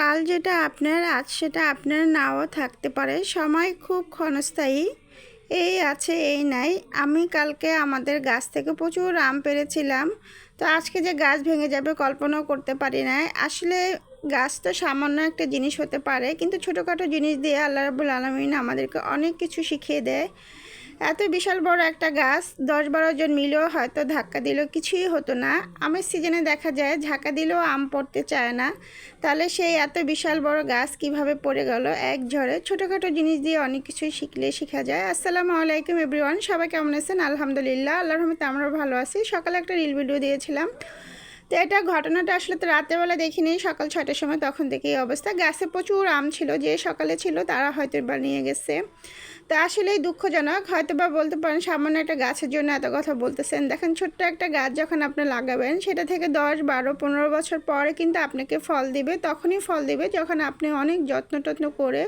কাল যেটা আপনার আজ সেটা আপনার নাও থাকতে পারে। সময় খুব ক্ষণস্থায়ী, এই আছে এই নাই। আমি কালকে আমাদের গাছ থেকে প্রচুর আম পেড়েছিলাম, তো আজকে যে গাছ ভেঙে যাবে কল্পনাও করতে পারি নাই। আসলে গাছ তো সামান্য একটা জিনিস হতে পারে, কিন্তু ছোটোখাটো জিনিস দিয়ে আল্লাহ রাব্বুল আলামিন আমাদেরকে অনেক কিছু শিখিয়ে দেয়। এত বিশাল বড় একটা গাছ 10-12 জন মিলেও হয়তো ধাক্কা দিলেও কিছুই হতো না। আমের সিজনে দেখা যায় ধাক্কা দিলেও আম পড়তে চায় না, তাহলে সেই এত বিশাল বড় গাছ কিভাবে পড়ে গেল এক ঝড়ে। ছোটোখাটো জিনিস দিয়ে অনেক কিছুই শিখলে শেখা যায়। আসসালামু আলাইকুম এভরিওয়ান, সবাই কেমন আছেন? আলহামদুলিল্লাহ, আল্লাহর রহমতে আমরাও ভালো আছি। সকালে একটা রিল ভিডিও দিয়েছিলাম, তো এটা ঘটনাটা আসলে তো রাতেরবেলা দেখিনি, সকাল 6টার সময়, তখন থেকে এই অবস্থা। গাছে প্রচুর আম ছিল, যে সকালে ছিল তারা হয়তো বা নিয়ে গেছে। তো আসলেই দুঃখজনক, হয়তো বা বলতে পারেন সামান্য একটা গাছের জন্য এত কথা বলতেছেন। দেখেন, ছোট্ট একটা গাছ যখন আপনি লাগাবেন, সেটা থেকে 10, 12, 15 বছর পরে কিন্তু আপনাকে ফল দিবে। তখনই ফল দিবে যখন আপনি অনেক যত্ন করে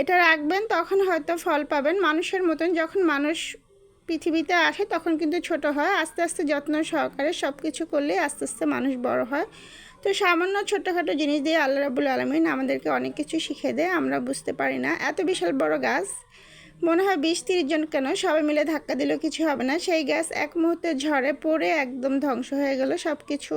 এটা রাখবেন, তখন হয়তো ফল পাবেন। মানুষের মতন যখন মানুষ পৃথিবীতে আসে তখন কিন্তু ছোট হয়, আস্তে আস্তে যত্ন সহকারে সব কিছু করলে আস্তে আস্তে মানুষ বড় হয়। তো সামান্য ছোটোখাটো জিনিস দিয়ে আল্লাহ রাব্বুল আলামিন আমাদেরকে অনেক কিছু শিখিয়ে দেয়, আমরা বুঝতে পারি না। এত বিশাল বড় গাছ, মনে হয় 20-30 জন কেন সবাই মিলে ধাক্কা দিলেও কিছু হবে না। সেই গাছ এক মুহূর্তে ঝড়ে পড়ে একদম ধ্বংস হয়ে গেল সব কিছু।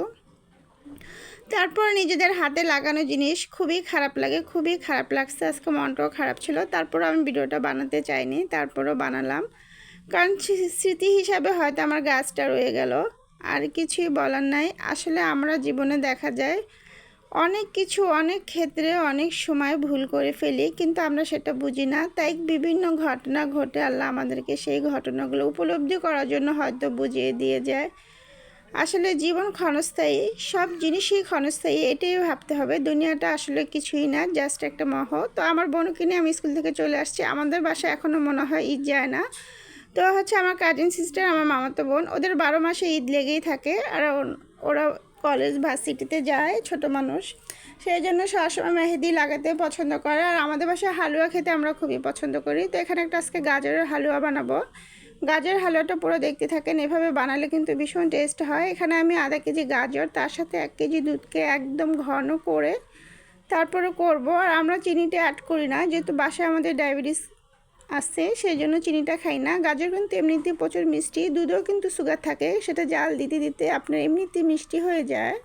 তারপর নিজেদের হাতে লাগানো জিনিস খুবই খারাপ লাগে, খুবই খারাপ লাগছে। আজকে মনটাও খারাপ ছিল, তারপরও আমি ভিডিওটা বানাতে চাইনি, তারপরও বানালাম। কারণ স্মৃতি হিসাবে হয়তো আমার গাছটা রয়ে গেল, আর কিছুই বলার নাই। আসলে আমরা জীবনে দেখা যায় অনেক কিছু, অনেক ক্ষেত্রে অনেক সময় ভুল করে ফেলি, কিন্তু আমরা সেটা বুঝি না। তাই বিভিন্ন ঘটনা ঘটে আল্লাহ আমাদেরকে সেই ঘটনাগুলো উপলব্ধি করার জন্য হয়তো বুঝিয়ে দিয়ে যায়। আসলে জীবন ক্ষণস্থায়ী, সব জিনিসই ক্ষণস্থায়ী, এটাই ভাবতে হবে। দুনিয়াটা আসলে কিছুই না, জাস্ট একটা মহ। তো আমার বোনকে নিয়ে আমি স্কুল থেকে চলে আসছি। আমাদের বাসায় এখনও মনে হয় ঈদ যায় না। তো হচ্ছে আমার কাজিন সিস্টার, আমার মামাতো বোন, ওদের 12 মাসে ঈদ লেগেই থাকে। আর ওরা কলেজ ভার্সিটিতে যায়, ছোট মানুষ, সেই জন্য সবসময় মেহেদি লাগাতে পছন্দ করে। আর আমাদের বাসায় হালুয়া খেতে আমরা খুবই পছন্দ করি। তো এখানে একটা আজকে গাজরের হালুয়া বানাবো। গাজর হালুয়াটা পুরো দেখতে থাকেন, এভাবে বানালে কিন্তু ভীষণ টেস্ট হয়। এখানে আমি আধা কেজি গাজর, তার সাথে 1 কেজি দুধকে একদম ঘন করে তারপরে করব। আর আমরা চিনিটা অ্যাড করি না, যেহেতু বাসায় আমাদের ডায়াবেটিস আছে, সেই জন্য চিনিটা খাই না। গাজর কিন্তু এমনিতেই প্রচুর মিষ্টি, দুধেও কিন্তু সুগার থাকে, সেটা জাল দিতে দিতে আপনার এমনিতেই মিষ্টি হয়ে যায়।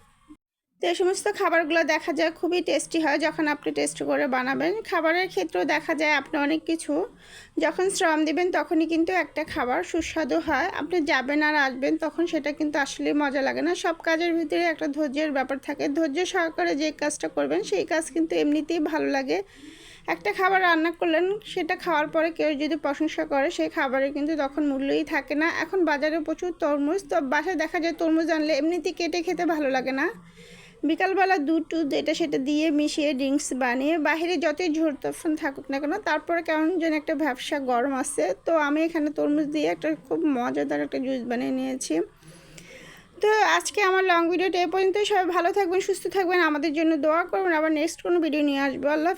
তো এই সমস্ত খাবারগুলো দেখা যায় খুবই টেস্টি হয় যখন আপনি টেস্ট করে বানাবেন। খাবারের ক্ষেত্রেও দেখা যায় আপনি অনেক কিছু যখন শ্রম দিবেন তখনই কিন্তু একটা খাবার সুস্বাদু হয়। আপনি যাবেন আর আসবেন, তখন সেটা কিন্তু আসলে মজা লাগে না। সব কাজের ভিতরে একটা ধৈর্যের ব্যাপার থাকে, ধৈর্য সহকারে যে কাজটা করবেন সেই কাজ কিন্তু এমনিতেই ভালো লাগে। একটা খাবার রান্না করলেন, সেটা খাওয়ার পরে কেউ যদি প্রশংসা করে, সেই খাবারের কিন্তু তখন মূল্যই থাকে না। এখন বাজারে প্রচুর তরমুজ, তো বাসায় দেখা যায় তরমুজ আনলে এমনিতেই কেটে খেতে ভালো লাগে না। বিকালবেলা দুধ টুধ এটা সেটা দিয়ে মিশিয়ে ড্রিঙ্কস বানিয়ে বাইরে যতই ঝোর তুফান থাকুক না কেন, তারপরে কেমন যেন একটা ব্যবসা গরম আছে। তো আমি এখানে তরমুজ দিয়ে একটা খুব মজাদার একটা জুস বানিয়ে নিয়েছি। তো আজকে আমার লং ভিডিওটা এ পর্যন্তই। সবাই ভালো থাকবেন, সুস্থ থাকবেন, আমাদের জন্য দোয়া করবেন। আবার নেক্সট কোনো ভিডিও নিয়ে আসবো। আল্লাহ।